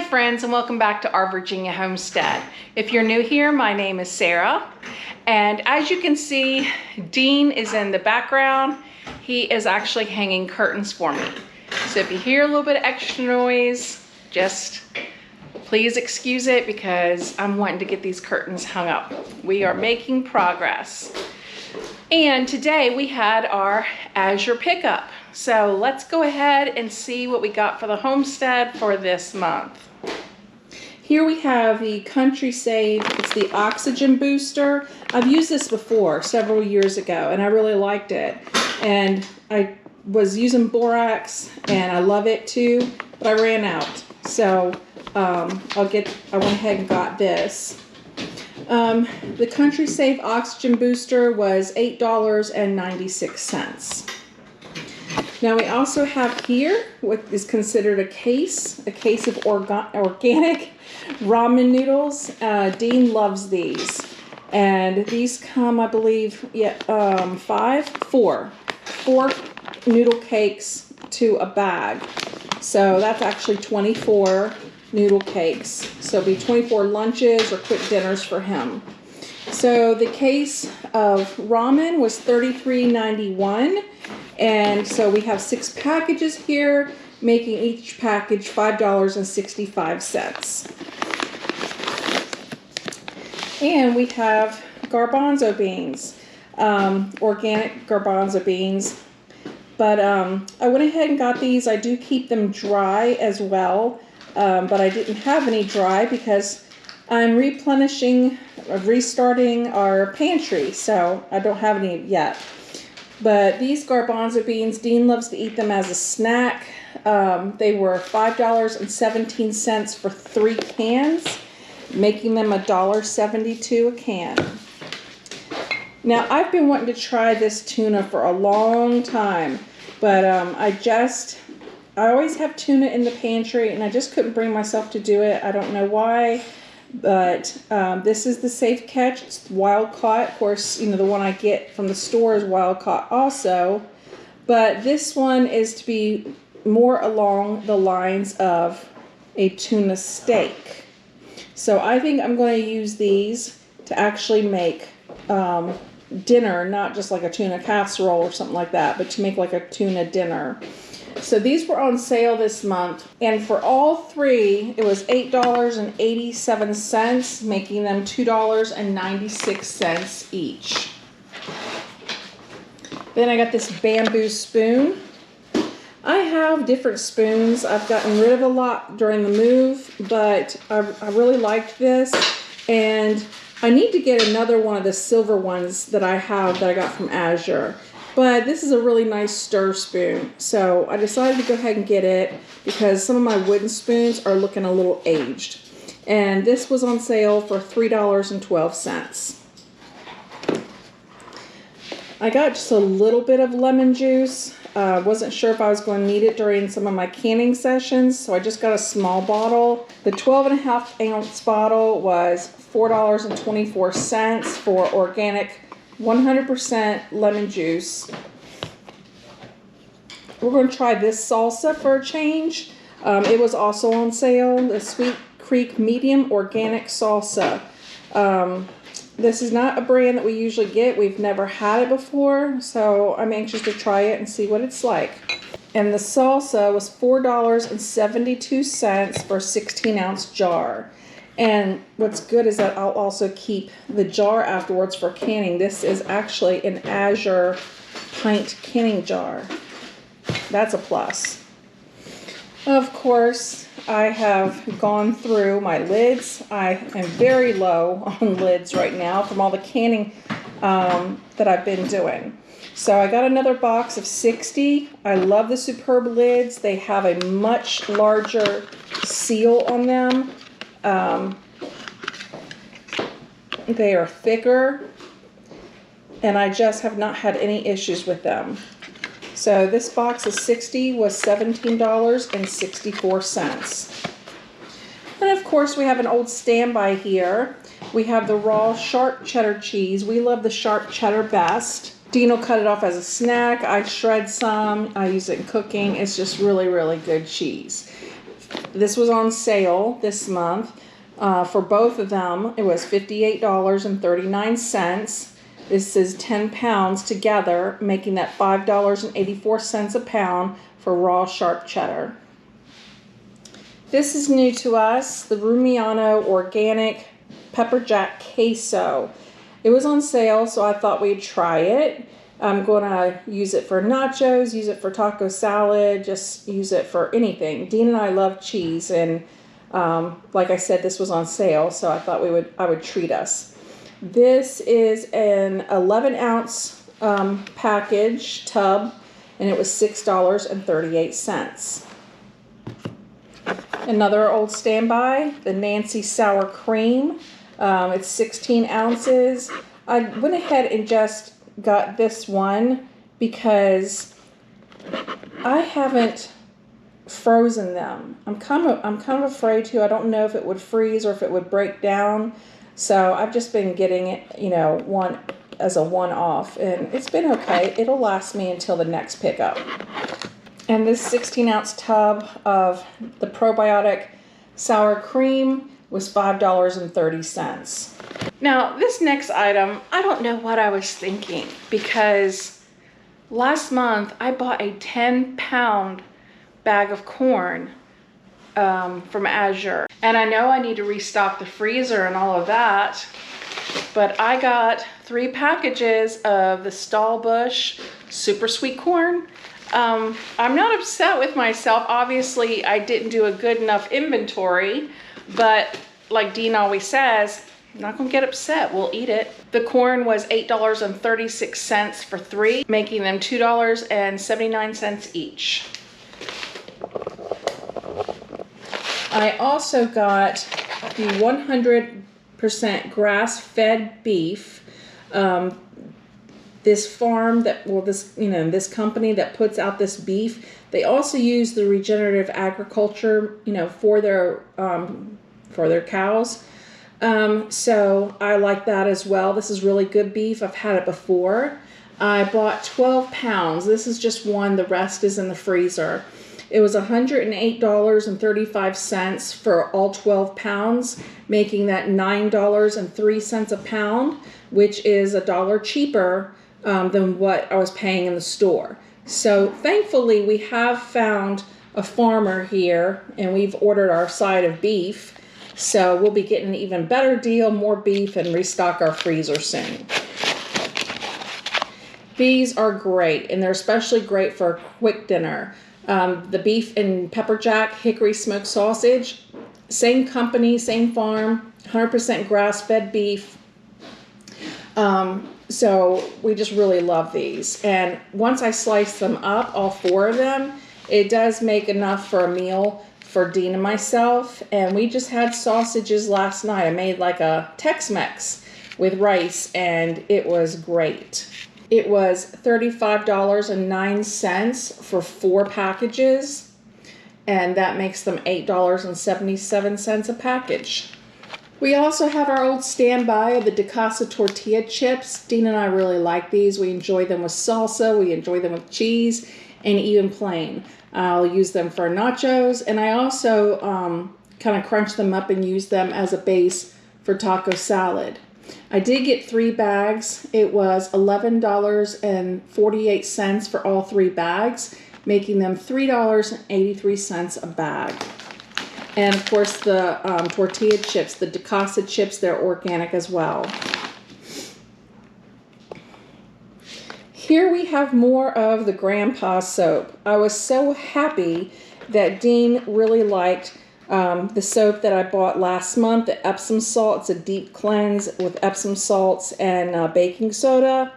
friends, and welcome back to Our Virginia Homestead. If you're new here, my name is Sarah, and as you can see, Dean is in the background. He is actually hanging curtains for me. So if you hear a little bit of extra noise, just please excuse it because I'm wanting to get these curtains hung up. We are making progress. And today we had our Azure pickup. So let's go ahead and see what we got for the homestead for this month. Here we have the Country Save. It's the oxygen booster. I've used this before several years ago and I really liked it. And I was using borax and I love it too, but I ran out. So I went ahead and got this. The Country Save Oxygen Booster was $8.96. Now we also have here what is considered a case of organic ramen noodles. Dean loves these. And these come, I believe, four noodle cakes to a bag. So that's actually 24 noodle cakes. So it'll be 24 lunches or quick dinners for him. So the case of ramen was $33.91. And so we have 6 packages here, making each package $5.65. And we have garbanzo beans, organic garbanzo beans. But I went ahead and got these. I do keep them dry as well. But I didn't have any dry because I'm restarting our pantry, so I don't have any yet. But these garbanzo beans, Dean loves to eat them as a snack. They were $5.17 for 3 cans, making them $1.72 a can. Now, I've been wanting to try this tuna for a long time, but I always have tuna in the pantry, and I just couldn't bring myself to do it. I don't know why, but this is the safe catch. It's wild caught. Of course, you know, the one I get from the store is wild caught also, but this one is to be more along the lines of a tuna steak. So I think I'm going to use these to actually make dinner, not just like a tuna casserole or something like that, but to make like a tuna dinner. So these were on sale this month, and for all 3, it was $8.87, making them $2.96 each. Then I got this bamboo spoon. I have different spoons. I've gotten rid of a lot during the move, but I really liked this, and I need to get another one of the silver ones that I have that I got from Azure. But this is a really nice stir spoon, so I decided to go ahead and get it because some of my wooden spoons are looking a little aged. And this was on sale for $3.12. I got just a little bit of lemon juice. Wasn't sure if I was going to need it during some of my canning sessions, so I just got a small bottle. The 12.5 ounce bottle was $4.24 for organic 100% lemon juice. We're going to try this salsa for a change. It was also on sale, the Sweet Creek Medium Organic Salsa. This is not a brand that we usually get. We've never had it before, so I'm anxious to try it and see what it's like. And the salsa was $4.72 for a 16 ounce jar. And what's good is that I'll also keep the jar afterwards for canning. This is actually an Azure pint canning jar. That's a plus. Of course, I have gone through my lids. I am very low on lids right now from all the canning that I've been doing. So I got another box of 60. I love the Superb lids. They have a much larger seal on them. They are thicker, and I just have not had any issues with them. So this box of 60 was $17.64. And of course we have an old standby here. We have the raw sharp cheddar cheese. We love the sharp cheddar best. Dean will cut it off as a snack. I shred some. I use it in cooking. It's just really, really good cheese. This was on sale this month. For both of them, it was $58.39. This is 10 pounds together, making that $5.84 a pound for raw sharp cheddar. This is new to us, the Rumiano Organic Pepper Jack Queso. It was on sale, so I thought we'd try it. I'm going to use it for nachos, use it for taco salad, just use it for anything. Dean and I love cheese, and like I said, this was on sale, so I thought I would treat us. This is an 11-ounce package tub, and it was $6.38. Another old standby, the Nancy Sour Cream. It's 16 ounces. I went ahead and just got this one because I haven't frozen them. I'm kind of afraid to. I don't know if it would freeze or if it would break down. So I've just been getting it, one as a one-off, and it's been okay. It'll last me until the next pickup. And this 16-ounce tub of the probiotic sour cream was $5.30. Now, this next item, I don't know what I was thinking, because last month I bought a 10-pound bag of corn from Azure. And I know I need to restock the freezer and all of that, but I got 3 packages of the Stallbush super sweet corn. I'm not upset with myself. Obviously, I didn't do a good enough inventory, but like Dean always says, I'm not gonna get upset, we'll eat it. The corn was $8.36 for 3, making them $2.79 each. I also got the 100% grass-fed beef. This farm this company that puts out this beef, they also use the regenerative agriculture, for their cows. So I like that as well. This is really good beef. I've had it before. I bought 12 pounds. This is just one. The rest is in the freezer. It was $108.35 for all 12 pounds, making that $9.03 a pound, which is $1 cheaper than what I was paying in the store. So thankfully, we have found a farmer here, and we've ordered our side of beef. So we'll be getting an even better deal, more beef, and restock our freezer soon. These are great, and they're especially great for a quick dinner. The beef and pepper jack hickory smoked sausage, same company, same farm, 100% grass-fed beef. So we just really love these. And once I slice them up, all 4 of them, it does make enough for a meal for Dean and myself. And we just had sausages last night. I made like a Tex-Mex with rice, and it was great. It was $35.09 for 4 packages, and that makes them $8.77 a package. We also have our old standby of the De Casa tortilla chips. Dean and I really like these. We enjoy them with salsa, we enjoy them with cheese, and even plain. I'll use them for nachos, and I also kind of crunch them up and use them as a base for taco salad. I did get 3 bags. It was $11.48 for all 3 bags, making them $3.83 a bag. And of course the tortilla chips, the De Casa chips, they're organic as well. Here we have more of the Grandpa soap. I was so happy that Dean really liked the soap that I bought last month, the Epsom salt. It's a deep cleanse with Epsom salts and baking soda.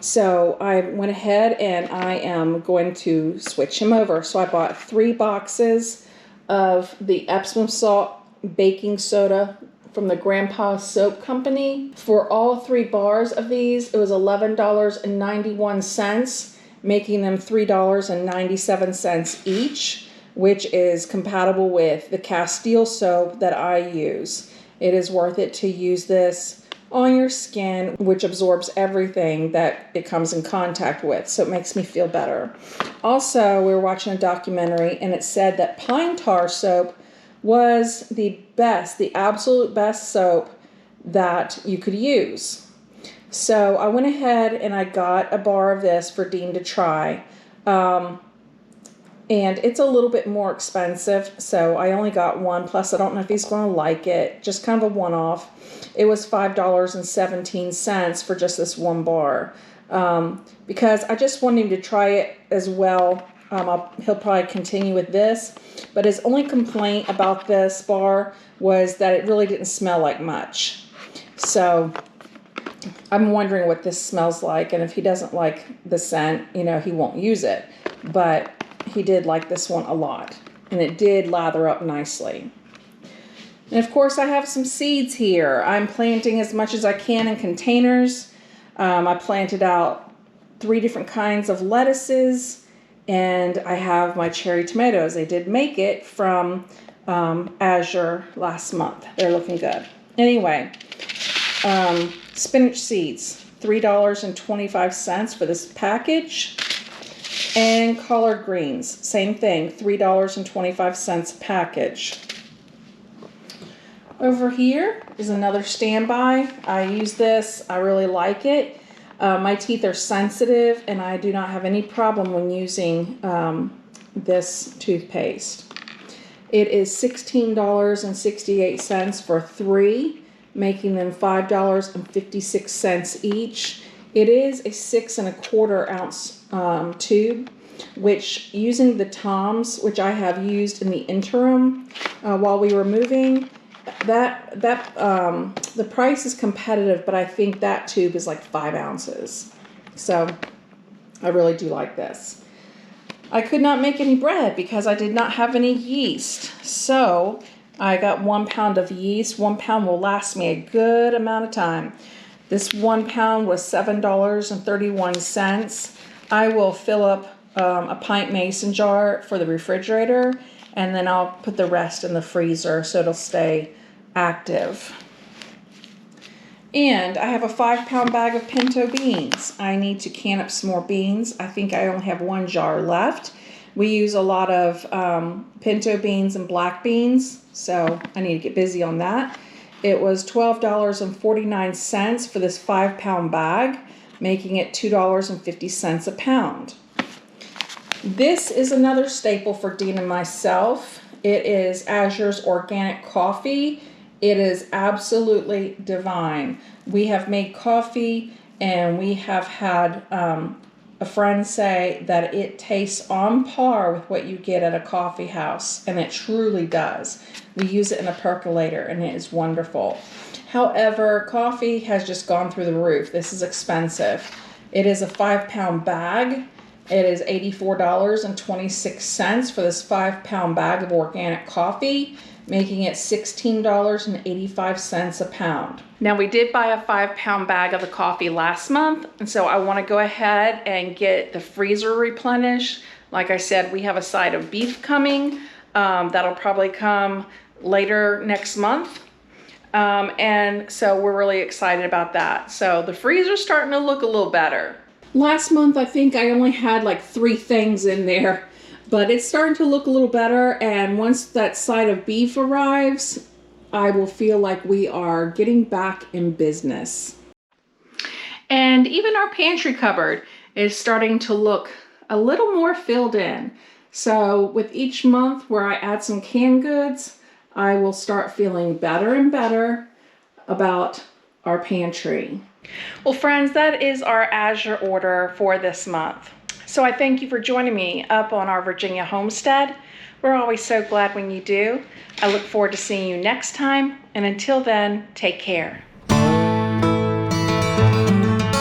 So I went ahead and I am going to switch him over. So I bought 3 boxes of the Epsom salt baking soda from the Grandpa Soap Company. For all 3 bars of these, it was $11.91, making them $3.97 each, which is compatible with the Castile soap that I use. It is worth it to use this on your skin, which absorbs everything that it comes in contact with. So it makes me feel better. Also, we were watching a documentary and it said that pine tar soap was the best, the absolute best soap that you could use. So I went ahead and I got a bar of this for Dean to try. And it's a little bit more expensive, so I only got one. Plus, I don't know if he's going to like it. Just kind of a one-off. It was $5.17 for just this one bar. Because I just wanted him to try it as well. He'll probably continue with this. But his only complaint about this bar was that it really didn't smell like much. So I'm wondering what this smells like. And if he doesn't like the scent, you know, he won't use it. But he did like this one a lot, and it did lather up nicely. And of course I have some seeds here. I'm planting as much as I can in containers. I planted out 3 different kinds of lettuces, and I have my cherry tomatoes. They did make it from Azure last month. They're looking good. Anyway, spinach seeds, $3.25 for this package. And collard greens, same thing, $3.25 a package. Over here is another standby. I use this, I really like it. My teeth are sensitive and I do not have any problem when using this toothpaste. It is $16.68 for 3, making them $5.56 each. It is a 6 1/4 ounce tube, which using the Toms, which I have used in the interim while we were moving, the price is competitive, but I think that tube is like 5 ounces. So I really do like this. I could not make any bread because I did not have any yeast. So I got 1 pound of yeast. 1 pound will last me a good amount of time. This 1 pound was $7.31. I will fill up a pint mason jar for the refrigerator, and then I'll put the rest in the freezer so it'll stay active. And I have a 5-pound bag of pinto beans. I need to can up some more beans. I think I only have 1 jar left. We use a lot of pinto beans and black beans, so I need to get busy on that. It was $12.49 for this 5-pound bag, making it $2.50 a pound. This is another staple for Dean and myself. It is Azure's organic coffee. It is absolutely divine. We have made coffee and we have had a friend say that it tastes on par with what you get at a coffee house, and it truly does. We use it in a percolator and it is wonderful. However, coffee has just gone through the roof. This is expensive. It is a 5-pound bag. It is $84.26 for this 5-pound bag of organic coffee, making it $16.85 a pound. Now, we did buy a 5-pound bag of the coffee last month, and so I want to go ahead and get the freezer replenished. Like I said, we have a side of beef coming. That'll probably come later next month. And so we're really excited about that. So the freezer's starting to look a little better. Last month, I think I only had like 3 things in there, but it's starting to look a little better. And once that side of beef arrives, I will feel like we are getting back in business. And even our pantry cupboard is starting to look a little more filled in. So with each month where I add some canned goods, I will start feeling better and better about our pantry. Well, friends, that is our Azure order for this month. So I thank you for joining me up on our Virginia Homestead. We're always so glad when you do. I look forward to seeing you next time. And until then, take care.